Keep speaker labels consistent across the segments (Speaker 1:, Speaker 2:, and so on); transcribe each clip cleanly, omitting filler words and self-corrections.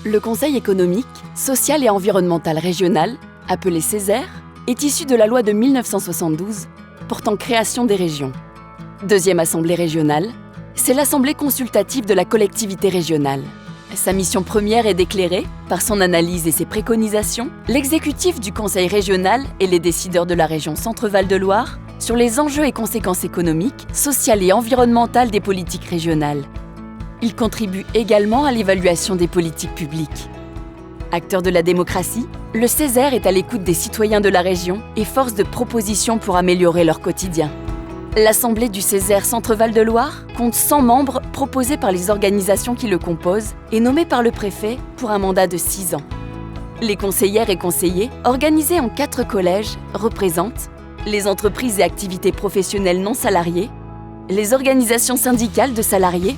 Speaker 1: Le Conseil économique, social et environnemental régional, appelé CESER, est issu de la loi de 1972 portant création des régions. Deuxième assemblée régionale, c'est l'assemblée consultative de la collectivité régionale. Sa mission première est d'éclairer, par son analyse et ses préconisations, l'exécutif du Conseil régional et les décideurs de la région Centre-Val de Loire sur les enjeux et conséquences économiques, sociales et environnementales des politiques régionales. Il contribue également à l'évaluation des politiques publiques. Acteur de la démocratie, le CESER est à l'écoute des citoyens de la région et force de propositions pour améliorer leur quotidien. L'Assemblée du CESER Centre-Val de Loire compte 100 membres proposés par les organisations qui le composent et nommés par le préfet pour un mandat de 6 ans. Les conseillères et conseillers, organisés en 4 collèges, représentent les entreprises et activités professionnelles non salariées, les organisations syndicales de salariés,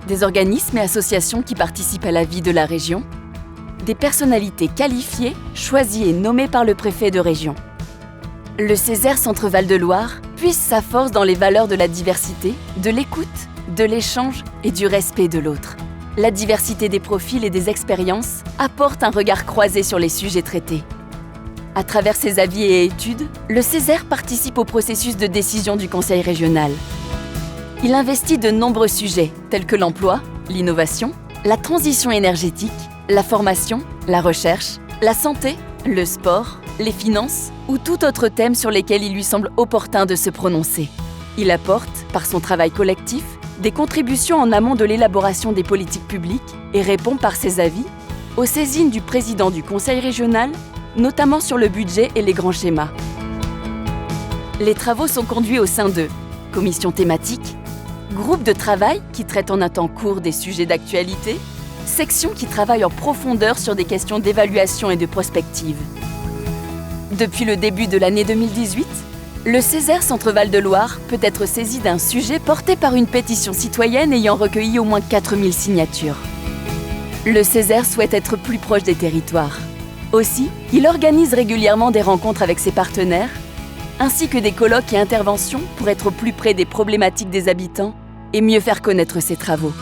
Speaker 1: des organismes et associations qui participent à la vie de la région, des personnalités qualifiées, choisies et nommées par le préfet de région. Le CESER Centre-Val de Loire puise sa force dans les valeurs de la diversité, de l'écoute, de l'échange et du respect de l'autre. La diversité des profils et des expériences apporte un regard croisé sur les sujets traités. À travers ses avis et études, le CESER participe au processus de décision du Conseil régional. Il investit de nombreux sujets tels que l'emploi, l'innovation, la transition énergétique, la formation, la recherche, la santé, le sport, les finances ou tout autre thème sur lesquels il lui semble opportun de se prononcer. Il apporte, par son travail collectif, des contributions en amont de l'élaboration des politiques publiques et répond par ses avis aux saisines du président du Conseil régional, notamment sur le budget et les grands schémas. Les travaux sont conduits au sein de commissions thématiques, groupes de travail qui traitent en un temps court des sujets d'actualité, sections qui travaillent en profondeur sur des questions d'évaluation et de prospective. Depuis le début de l'année 2018, le CESER Centre-Val de Loire peut être saisi d'un sujet porté par une pétition citoyenne ayant recueilli au moins 4000 signatures. Le CESER souhaite être plus proche des territoires. Aussi, il organise régulièrement des rencontres avec ses partenaires, ainsi que des colloques et interventions pour être au plus près des problématiques des habitants et mieux faire connaître ses travaux.